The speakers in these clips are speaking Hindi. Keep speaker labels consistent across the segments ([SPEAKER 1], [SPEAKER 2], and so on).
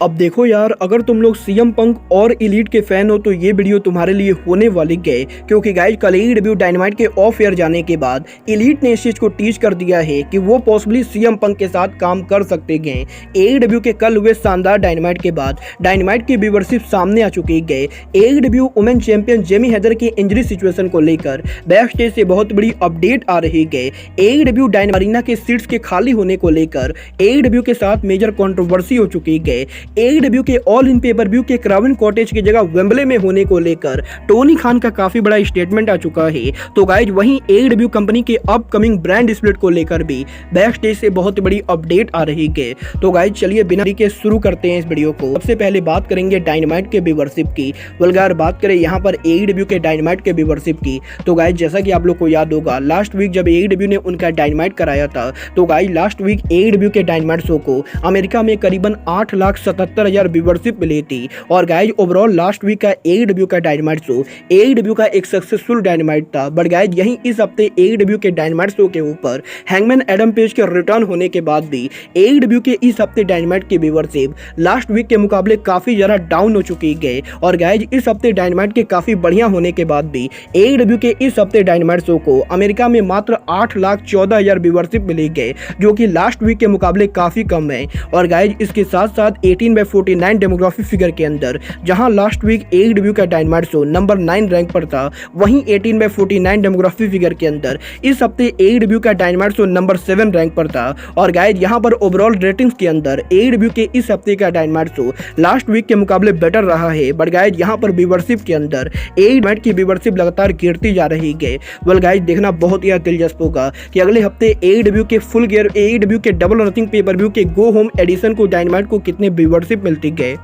[SPEAKER 1] अब देखो यार, अगर तुम लोग सीएम पंक और एलीट के फैन हो तो ये वीडियो तुम्हारे लिए होने वाली गए, क्योंकि गाइज कल AEW डायनामाइट के ऑफ एयर जाने के बाद एलीट ने इस चीज को टीच कर दिया है कि वो पॉसिबली सीएम पंक के साथ काम कर सकते गए। AEW के कल हुए शानदार डायनामाइट के बाद डायनामाइट की व्यूअरशिप सामने आ चुकी गए। AEW women champion Jamie Heather की इंजरी सिचुएशन को लेकर बैक स्टेज से बहुत बड़ी अपडेट आ रही गए। AEW डायनामाइट अरीना के सीट्स के खाली होने को लेकर AEW के साथ मेजर कंट्रोवर्सी हो चुकी गए। AEW के ऑल इन पेपर व्यू के क्रावन कॉटेज की जगह वेम्बले में होने को लेकर टोनी खान का काफी बड़ा स्टेटमेंट आ चुका है। तो गाइज वहीं AEW कंपनी के अपकमिंग ब्रांड स्प्लिट को लेकर भी बैक स्टेज से बहुत बड़ी अपडेट आ रही है। तो गाइज चलिए बिना देरी के शुरू करते हैं इस वीडियो को। सबसे पहले बात करेंगे डायनामाइट के व्यूअरशिप की। वल्गार बात करें यहाँ पर AEW के डायनामाइट के व्यूअरशिप की, तो गाइज जैसा कि आप लोग को याद होगा, लास्ट वीक जब AEW ने उनका डायनामाइट कराया था, तो गाइज लास्ट वीक AEW के डायनामाइट शो को अमेरिका में करीबन 8,77,000 व्यूअरशिप मिली थी। और गाइज ओवरऑल लास्ट वीक का AEW का डायनामाइट शो AEW का एक सक्सेसफुल डायनामाइट था। बट गाइज यहीं इस हफ्ते AEW के डायनामाइट शो के ऊपर हैंगमैन एडम पेज के रिटर्न होने के बाद भी AEW के इस हफ्ते डायनामाइट की व्यूअरशिप लास्ट वीक के मुकाबले काफी ज्यादा डाउन हो चुकी गए। और गाइज इस हफ्ते डायनामाइट के काफी बढ़िया होने के बाद भी AEW के इस हफ्ते डायनामाइट शो को अमेरिका में मात्र 8,14,000 व्यूअरशिप मिली गए, जो कि लास्ट वीक के मुकाबले काफी कम है। और गाइज इसके साथ साथ 18/49 डेमोग्राफिक फिगर के अंदर जहां लास्ट वीक AEW का डायनामाइट शो नंबर 9 रैंक पर था, वहीं 18/49 डेमोग्राफिक फिगर के अंदर इस हफ्ते AEW का डायनामाइट शो नंबर 7 रैंक पर था। और गाइज यहां पर ओवरऑल रेटिंग्स के अंदर AEW के इस हफ्ते का डायनामाइट शो लास्ट वीक के मुकाबले बेटर रहा है। बट गाइज यहां पर व्यूअरशिप के अंदर AEW की व्यूअरशिप लगातार गिरती जा रही है। वेल गाइज देखना बहुत ही दिलचस्प होगा कि अगले हफ्ते AEW के फुल गियर AEW के डबल नथिंग पेपर व्यू के गो होम एडिशन को डायनामाइट को कितने व्यूअरशिप मिलती गए।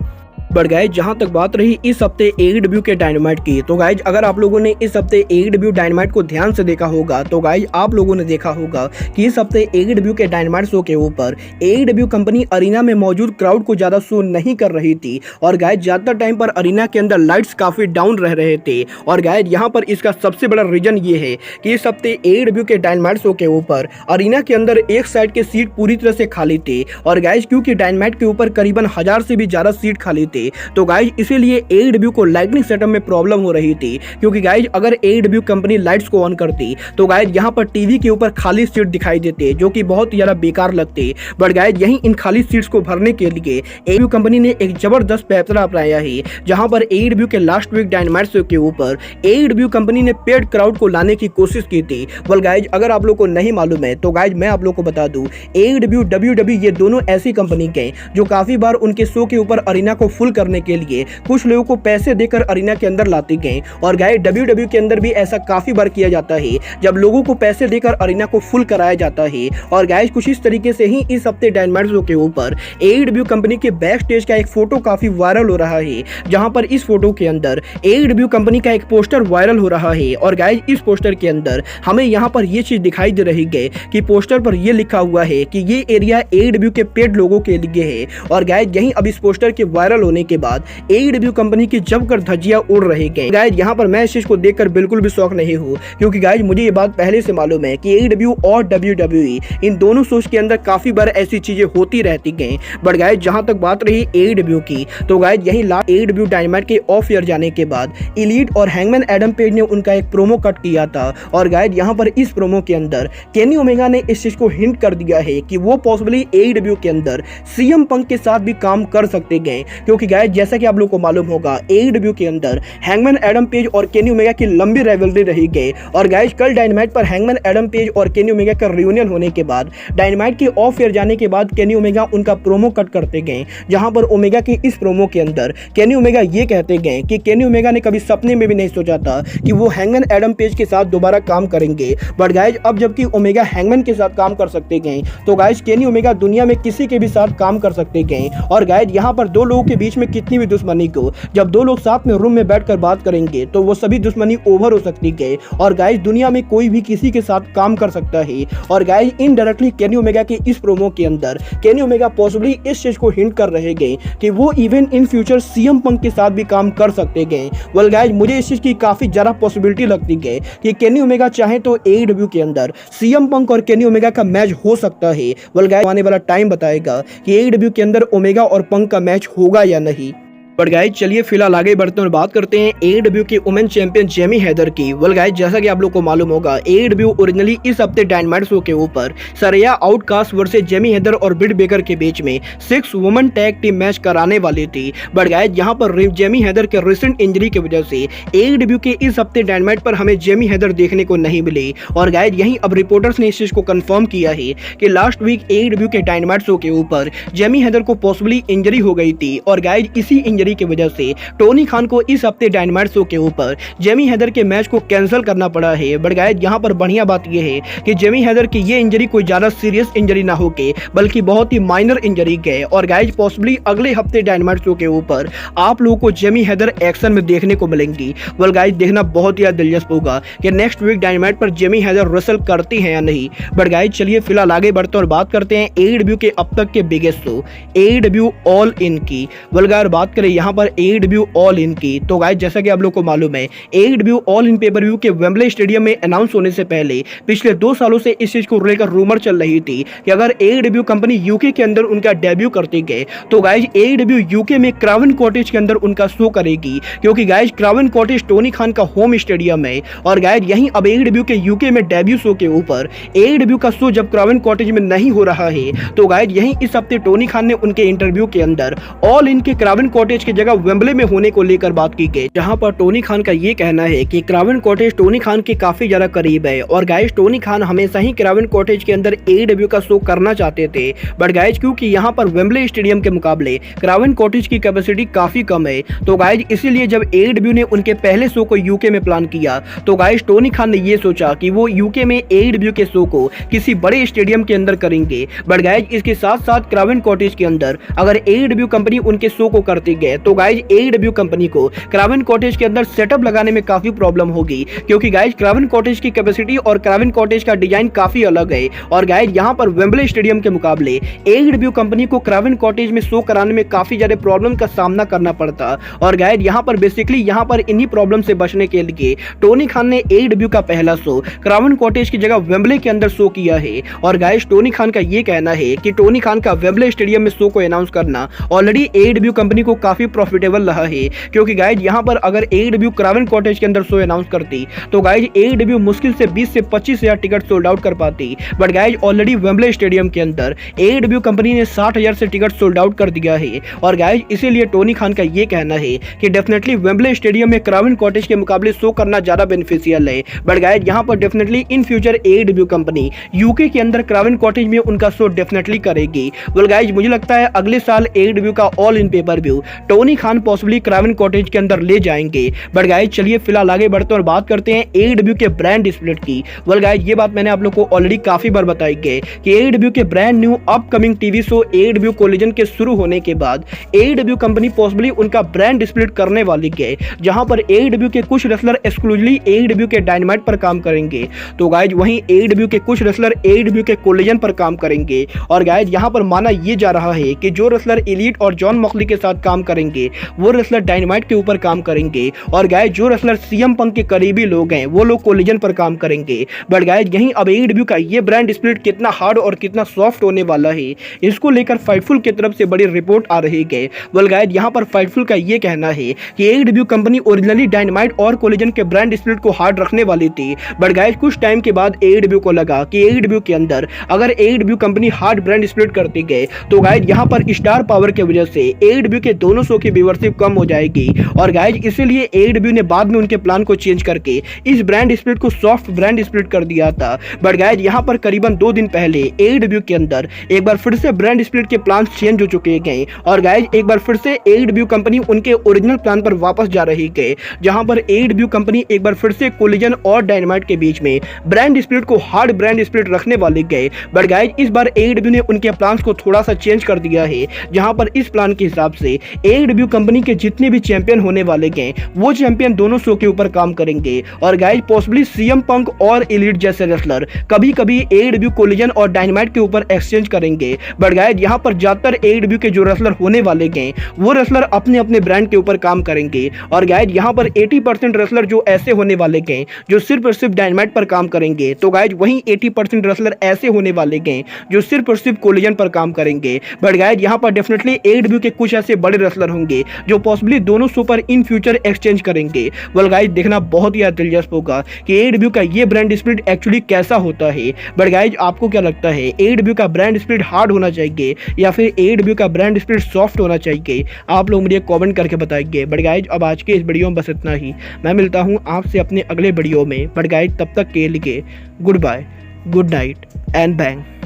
[SPEAKER 1] बट गाइज जहां तक बात रही इस हफ्ते AEW के डायनामाइट की, तो गाइज अगर आप लोगों ने इस हफ्ते AEW डायनामाइट को ध्यान से देखा होगा, तो गाइज आप लोगों ने देखा होगा कि इस हफ्ते AEW के डायनामाइट शो के ऊपर AEW कंपनी अरीना में मौजूद क्राउड को ज्यादा शो नहीं कर रही थी। और गाइज ज्यादातर टाइम पर अरीना के अंदर लाइट्स काफी डाउन रह रहे थे। और गाइज यहाँ पर इसका सबसे बड़ा रीजन ये है कि इस हफ्ते AEW के डायनामाइट शो के ऊपर अरीना के अंदर एक साइड के सीट पूरी तरह से खाली थे। और गाइज क्योंकि डायनामाइट के ऊपर करीबन 1000 से भी ज्यादा सीट खाली थे, तो गाइज इसीलिए AEW को लाइटनिंग सेटअप में प्रॉब्लम हो रही थी। क्योंकि गाइज अगर AEW कंपनी लाइट्स को ऑन करती तो गाइज यहाँ पर टीवी के ऊपर खाली सीट दिखाई देते, जो कि बहुत ज्यादा बेकार लगते। बट गाइज यहीं इन खाली सीट्स को भरने के लिए AEW कंपनी ने एक जबरदस्त फैसला अपनाया है, जहां पर AEW के लास्ट वीक डायनामाइट शो के ऊपर AEW कंपनी ने पेड क्राउड को लाने की कोशिश की थी। वेल गाइज अगर आप लोग को नहीं मालूम है तो गाइज मैं आप लोग को बता दूं, AEW WWE ये दोनों ऐसी कंपनी के जो काफी बार उनके शो के ऊपर अरीना को फुल करने के लिए कुछ लोगों को पैसे देकर अरीना के अंदर लाते गए। और गाइस WWE के अंदर भी ऐसा काफी बार किया जाता है, जब लोगों को पैसे देकर अरीना को फुल कराया जाता है। और गाइस कुछ इस तरीके से ही इस हफ्ते डायनामाइट शो के ऊपर AEW कंपनी के बैक स्टेज का एक फोटो काफी वायरल हो रहा है, जहां पर इस फोटो के अंदर AEW कंपनी का एक पोस्टर वायरल हो रहा है। और गाइस इस पोस्टर के अंदर हमें यहां पर ये चीज दिखाई दे रही है कि पोस्टर पर यह लिखा हुआ है कि ये एरिया AEW के पेड लोगों के लिए है। और गाइस यहीं अब इस पोस्टर के वायरल होने के बाद AEW कंपनी की जमकर धज्जियां उड़ रही गई। गाइस यहाँ पर मैं इस चीज को देखकर बिल्कुल भी शौक नहीं हूँ, क्योंकि गाइस मुझे ये बात पहले से मालूम है कि AEW और WWE इन दोनों शोज के अंदर काफी बार ऐसी चीजें होती रहती गई। बट गाइस जहां तक बात रही AEW की, तो गाइस यही लास्ट AEW डायनामाइट के ऑफ एयर जाने के बाद एलीट और हैंगमैन एडम पेज ने उनका एक प्रोमो कट किया था। और गाइस यहाँ पर इस प्रोमो के अंदर केनी ओमेगा ने इस चीज को हिंट कर दिया है कि वो पॉसिबली AEW के अंदर सीएम पंक के साथ भी काम कर सकते गए। क्योंकि गाइस जैसा कि आप लोग को मालूम होगा AEW के अंदर हैंगमैन एडम पेज और केनी ओमेगा की लंबी राइवलरी रही गई। और गाइस कल डायनामाइट पर हैंगमैन एडम पेज और केनी ओमेगा का रियूनियन होने के बाद डायनामाइट के ऑफ एयर जाने के बाद केनी ओमेगा उनका प्रोमो कट करते गए, जहां पर ओमेगा के इस प्रोमो के अंदर केनी ओमेगा ये कहते गए कि केनी ओमेगा ने कभी सपने में भी नहीं सोचा था कि वो हैंगमैन एडम पेज के साथ दोबारा काम करेंगे। बट गाइस अब जबकि ओमेगा हैंगमैन के साथ काम कर सकते गए, तो गाइस केनी ओमेगा दुनिया में किसी के भी साथ काम कर सकते गए। और गाइस यहाँ पर दो लोगों के बीच में कितनी भी दुश्मनी को जब दो लोग साथ में रूम में बैठकर बात करेंगे तो वो सभी दुश्मनी ओवर हो सकती है। और गाइस दुनिया में कोई भी किसी के साथ काम कर सकता है। और गाइस इनडायरेक्टली केनी ओमेगा के इस प्रोमो के अंदर केनी ओमेगा पॉसिबली इस चीज को हिंट कर रहे गए कि वो even in future CM Punk के साथ भी काम कर सकते गए। वेल गाइस मुझे इस चीज की काफी ज्यादा पॉसिबिलिटी लगती है कि केनी ओमेगा चाहे तो एडब्ल्यू के अंदर सीएम पंक और केनी ओमेगा का मैच हो सकता है। वेल गाइस आने वाला टाइम बताएगा कि एडब्ल्यू के अंदर ओमेगा और पंक का मैच होगा या नहीं। बट गाइज चलिए फिलहाल आगे बढ़ते हैं और बात करते हैं एडब्ल्यू के वुमेन चैंपियन जेमी हैदर की। वेल गाइज जैसा कि आप लोग को मालूम होगा एडब्ल्यू ओरिजिनली इस हफ्ते डायनामाइट शो के ऊपर सरया आउटकास्ट वर्सेस जेमी हैदर और ब्रिट बेकर के बीच में 6 वुमेन टैग टीम मैच कराने वाली थी। बट गाइज यहाँ पर जेमी हैदर के रिसेंट इंजरी की वजह से एडब्ल्यू के इस हफ्ते डायनामाइट पर हमें जेमी हैदर देखने को नहीं मिली। और गाइज यही अब रिपोर्टर्स ने इस चीज को कंफर्म किया है कि लास्ट वीक एडब्ल्यू के डायनामाइट शो के ऊपर जेमी हैदर को पॉसिबली इंजरी हो गई थी। और गाइज इसी इंजरी की वजह से टोनी खान को इस हफ्ते डायनामाइट शो के ऊपर जेमी हैदर के मैच को कैंसिल करना पड़ा है। बट गाइस यहाँ पर बढ़िया बात यह है कि जेमी हैदर की ये इंजरी कोई ज्यादा सीरियस इंजरी ना होके बल्कि बहुत ही माइनर इंजरी है। और गाइस पॉसिबली अगले हफ्ते डायनामाइट शो के ऊपर आप लोगों को जेमी हैदर एक्शन में देखने को मिलेंगी। वेल गाइस देखना बहुत ही दिलचस्प होगा कि नेक्स्ट वीक डायनामाइट पर जेमी हैदर रेसल करती है या नहीं। बट गाइस चलिए फिलहाल आगे बढ़ते और बात करते हैं एडब्ल्यू के अब तक के बिगेस्ट शो एडब्ल्यू ऑल इन की। वेल गाइस बात करें यहाँ पर एडब्ल्यू ऑल इन की तो गाइस जैसा कि आप लोग को मालूम है एडब्ल्यू ऑल इन पेपर व्यू के वेम्बले स्टेडियम में अनाउंस होने से पहले पिछले 2 सालों से इस चीज को लेकर रूमर चल रही थी कि अगर एडब्ल्यू कंपनी यूके के अंदर उनका डेब्यू करते गए तो गाइस एडब्ल्यू यूके में क्रावन कॉटेज के अंदर उनका शो करेगी, क्योंकि गाइस क्रावन कॉटेज टोनी खान का होम स्टेडियम है। और गाइस यहीं अब एडब्ल्यू के यूके में डेब्यू शो के ऊपर एडब्ल्यू का शो जब क्रावन कॉटेज में नहीं हो रहा है तो गाइस यहीं इस हफ्ते टोनी खान ने उनके इंटरव्यू के अंदर ऑल इन के क्रावन कॉटेज की जगह वेम्बले में होने को लेकर बात की गई, जहां पर टोनी खान का ये कहना है कि क्रावन कॉटेज टोनी खान के काफी ज्यादा करीब है। और गाइस टोनी खान हमेशा ही क्रावन कॉटेज के अंदर एडब्ल्यू का शो करना चाहते थे। बट गाइस क्योंकि यहां पर वेम्बले स्टेडियम के मुकाबले क्रावन कॉटेज की कैपेसिटी काफी कम है तो गाइस इसीलिए जब एडब्ल्यू ने उनके पहले शो को यूके में प्लान किया तो गाइस टोनी खान ने ये सोचा कि वो यूके में एडब्ल्यू के शो को किसी बड़े स्टेडियम के अंदर करेंगे। बट गाइस इसके साथ साथ क्रावन कॉटेज के अंदर अगर एडब्ल्यू कंपनी उनके शो को करती गए तो गाइस एडब्ल्यू कंपनी को क्रावन कॉटेज के अंदर सेटअप लगाने में काफी प्रॉब्लम होगी, क्योंकि गाइस क्रावन कॉटेज की कैपेसिटी और क्रावन कॉटेज का डिजाइन काफी अलग है। और गाइस यहां पर वेम्बले स्टेडियम के मुकाबले एडब्ल्यू कंपनी को क्रावन कॉटेज में शो कराने में काफी ज्यादा प्रॉब्लम का सामना करना पड़ता। और गाइस यहां पर बेसिकली यहां पर इन्हीं प्रॉब्लम से बचने के लिए टोनी खान ने एडब्ल्यू का पहला शो क्रावन कॉटेज की जगह वेम्बले के अंदर शो किया है। और गाइस टोनी खान का ये कहना है कि टोनी खान का वेम्बले स्टेडियम में शो को अनाउंस करना ऑलरेडी एडब्ल्यू कंपनी को काफी प्रॉफिटेबल रहा है, क्योंकि गाइस यहां पर अगर एडब्ल्यू क्रावन कॉटेज के अंदर शो अनाउंस करती तो गाइस एडब्ल्यू मुश्किल से 20 से 25 हजार टिकट सोल्ड आउट कर पाती। But guys already Wembley stadium के अंदर एडब्ल्यू कंपनी ने 60,000 से टिकट सोल्ड आउट कर दिया है। और गाइस इसीलिए टोनी खान का ये कहना है कि डेफिनेटली वेम्बले स्टेडियम में क्रावन कॉटेज के मुकाबले शो करना ज्यादा बेनिफिशियल है। बट गाइस यहां पर definitely in future AEW company UK के अंदर क्रावन कॉटेज में उनका शो डेफिनेटली करेगी। वेल गाइस मुझे लगता है अगले साल एडब्ल्यू का all in pay per view Tony Khan possibly Craven Cottage के अंदर ले जाएंगे। बट गाइस चलिए फिलहाल आगे बढ़ते और बात करते हैं एडब्ल्यू के ब्रांड स्प्लिट की। वेल गाइस ये बात मैंने आप लोग को ऑलरेडी काफी बार बताई है कि एडब्ल्यू के brand new upcoming TV show AEW Collision के शुरू होने के बाद एडब्ल्यू कंपनी पॉसिबली उनका ब्रांड स्प्लिट करने वाली है, जहां पर एडब्ल्यू के कुछ रेसलर एक्सक्लूसिवली एडब्ल्यू के डायनामाइट पर काम करेंगे तो गाइस वहीं एडब्ल्यू के कुछ रेसलर एडब्ल्यू के कोलिजन पर काम करेंगे। और गाइस यहां पर माना यह जा रहा है कि जो रेसलर एलीट और जॉन मॉक्सली के साथ काम करेंगे वो रेसलर डायनामाइट के ऊपर काम करेंगे। और गाइस जो रेसलर सीएम पंक के करीबी लोग हैं वो लोग कोलिजन पर काम करेंगे। बट गाइस यहीं अब एडब्ल्यू का ये ब्रांड स्प्लिट कितना हार्ड और कितना सॉफ्ट होने वाला है इसको लेकर फाइटफुल की तरफ से बड़ी रिपोर्ट आ रही है। वेल गाइस यहां पर फाइटफुल का ये कहना है कि एडब्ल्यू कंपनी ओरिजिनली डायनामाइट और कोलिजन के ब्रांड स्प्लिट को हार्ड रखने वाली थी। बट गाइस कुछ टाइम के बाद एडब्ल्यू को लगा कि एडब्ल्यू के अंदर अगर एडब्ल्यू कंपनी हार्ड ब्रांड स्प्लिट करती गए तो गाइस यहां पर स्टार पावर की वजह से एडब्ल्यू के दोनों शो की व्यूअरशिप कम हो जाएगी। और गाइस इसीलिए एडब्ल्यू ने बाद में उनके प्लान को चेंज करके इस ब्रांड स्प्लिट को सॉफ्ट ब्रांड स्प्लिट कर दिया था। बट गाइस यहां पर करीबन 2 दिन पहले एडब्ल्यू के अंदर एक बार फिर से ब्रांड स्प्लिट के प्लान चेंज हो चुके हैं। और गाइस एक बार फिर से एडब्ल्यू कंपनी उनके ओरिजिनल प्लान पर वापस जा रही है, जहां पर एडब्ल्यू कंपनी एक बार फिर से कोलिजन और डायनामाइट के बीच में ब्रांड स्प्लिट को हार्ड ब्रांड स्प्लिट रखने वाली है। बट गाइस इस बार एडब्ल्यू ने उनके प्लान्स को थोड़ा सा चेंज कर दिया है, जहां पर इस प्लान के हिसाब से AEW कंपनी के जितने भी चैंपियन होने वाले हैं वो चैंपियन दोनों शो के ऊपर काम करेंगे। और गाइज पॉसिबली CM पंक और एलिट जैसे रेसलर कभी कभी AEW कोलिजन और डायनामाइट के ऊपर एक्सचेंज करेंगे। बट गाइज यहाँ पर ज्यादातर AEW के जो रेसलर होने वाले हैं वो रेसलर अपने अपने ब्रांड के ऊपर काम करेंगे। और गाइज यहाँ पर 80% रेसलर जो ऐसे होने वाले हैं जो सिर्फ और सिर्फ डायनामाइट पर काम करेंगे, तो गाइज वहीं 80% रेसलर ऐसे होने वाले हैं जो सिर्फ और सिर्फ कोलिजन पर काम करेंगे। बट गाइज यहाँ पर डेफिनेटली AEW के कुछ ऐसे बड़े रेसलर होंगे जो पॉसिबली दोनों शो पर इन फ्यूचर एक्सचेंज करेंगे। वेल गाइज देखना बहुत ही दिलचस्प होगा कि AEW का ये ब्रांड स्प्लिट एक्चुअली कैसा होता है। बट गाइज आपको क्या लगता है, AEW का ब्रांड स्प्लिट हार्ड होना चाहिए या फिर AEW का ब्रांड स्प्लिट सॉफ्ट होना चाहिए? आप लोग मुझे कमेंट करके बताइए। बट गाइज अब आज के इस वीडियो में बस इतना ही। मैं मिलता हूं आपसे अपने अगले वीडियो में। बट गाइज तब तक के लिए good bye, good night and bang.